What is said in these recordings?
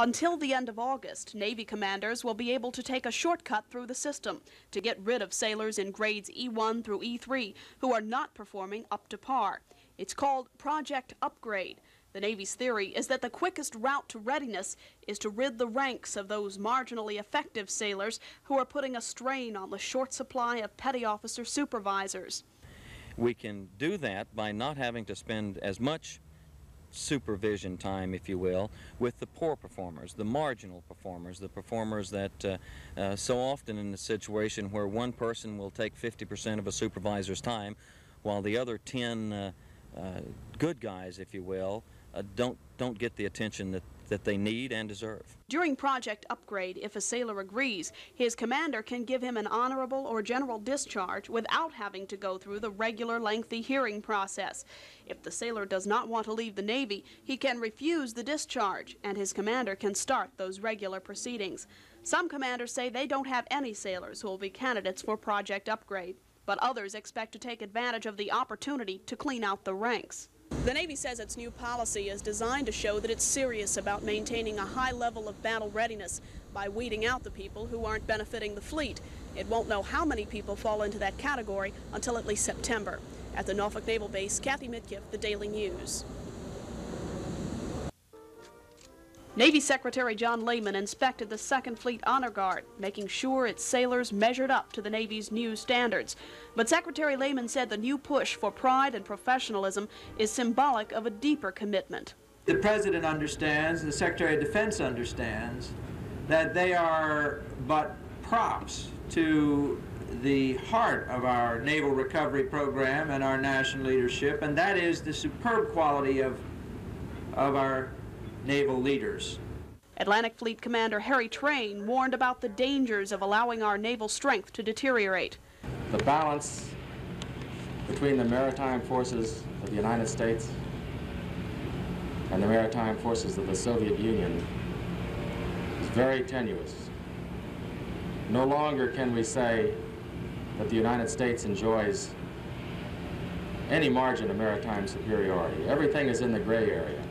Until the end of August, Navy commanders will be able to take a shortcut through the system to get rid of sailors in grades E1 through E3 who are not performing up to par. It's called Project Upgrade. The Navy's theory is that the quickest route to readiness is to rid the ranks of those marginally effective sailors who are putting a strain on the short supply of petty officer supervisors. We can do that by not having to spend as much supervision time, if you will, with the poor performers, the marginal performers, the performers that so often in a situation where one person will take 50% of a supervisor's time while the other 10 good guys, if you will, don't get the attention that they need and deserve. During Project Upgrade, if a sailor agrees, his commander can give him an honorable or general discharge without having to go through the regular lengthy hearing process. If the sailor does not want to leave the Navy, he can refuse the discharge, and his commander can start those regular proceedings. Some commanders say they don't have any sailors who will be candidates for Project Upgrade, but others expect to take advantage of the opportunity to clean out the ranks. The Navy says its new policy is designed to show that it's serious about maintaining a high level of battle readiness by weeding out the people who aren't benefiting the fleet. It won't know how many people fall into that category until at least September. At the Norfolk Naval Base, Kathy Mitkiff, The Daily News. Navy Secretary John Lehman inspected the 2nd Fleet Honor Guard, making sure its sailors measured up to the Navy's new standards. But Secretary Lehman said the new push for pride and professionalism is symbolic of a deeper commitment. The President understands, the Secretary of Defense understands, that they are but props to the heart of our naval recovery program and our national leadership, and that is the superb quality of our naval leaders. Atlantic Fleet Commander Harry Train warned about the dangers of allowing our naval strength to deteriorate. The balance between the maritime forces of the United States and the maritime forces of the Soviet Union is very tenuous. No longer can we say that the United States enjoys any margin of maritime superiority. Everything is in the gray area.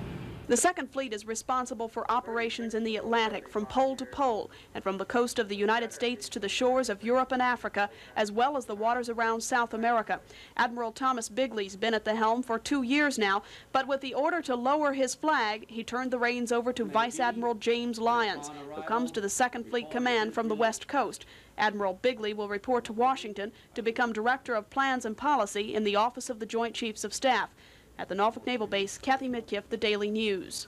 The 2nd Fleet is responsible for operations in the Atlantic from pole to pole and from the coast of the United States to the shores of Europe and Africa, as well as the waters around South America. Admiral Thomas Bigley's been at the helm for 2 years now, but with the order to lower his flag, he turned the reins over to Vice Admiral James Lyons, who comes to the 2nd Fleet Command from the West Coast. Admiral Bigley will report to Washington to become Director of Plans and Policy in the Office of the Joint Chiefs of Staff. At the Norfolk Naval Base, Kathy Mitkiff, The Daily News.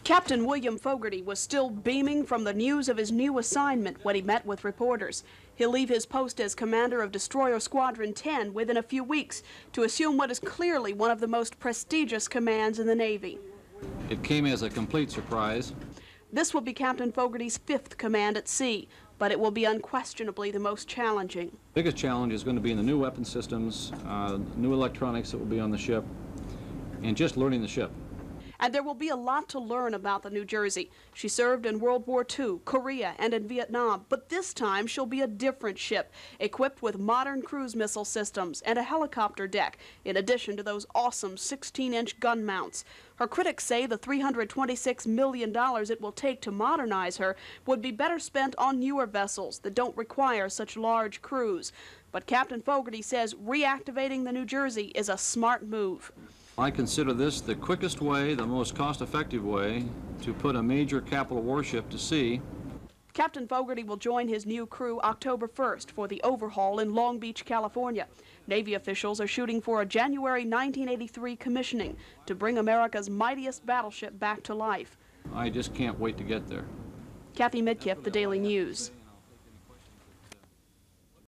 Captain William Fogarty was still beaming from the news of his new assignment when he met with reporters. He'll leave his post as commander of Destroyer Squadron 10 within a few weeks to assume what is clearly one of the most prestigious commands in the Navy. It came as a complete surprise. This will be Captain Fogarty's 5th command at sea, but it will be unquestionably the most challenging. The biggest challenge is going to be in the new weapon systems, new electronics that will be on the ship, and just learning the ship. And there will be a lot to learn about the New Jersey. She served in World War II, Korea, and in Vietnam, but this time she'll be a different ship, equipped with modern cruise missile systems and a helicopter deck, in addition to those awesome 16-inch gun mounts. Her critics say the $326 million it will take to modernize her would be better spent on newer vessels that don't require such large crews. But Captain Fogarty says reactivating the New Jersey is a smart move. I consider this the quickest way, the most cost-effective way to put a major capital warship to sea. Captain Fogarty will join his new crew October 1st for the overhaul in Long Beach, California. Navy officials are shooting for a January 1983 commissioning to bring America's mightiest battleship back to life. I just can't wait to get there. Kathy Mitkiff, The Daily News.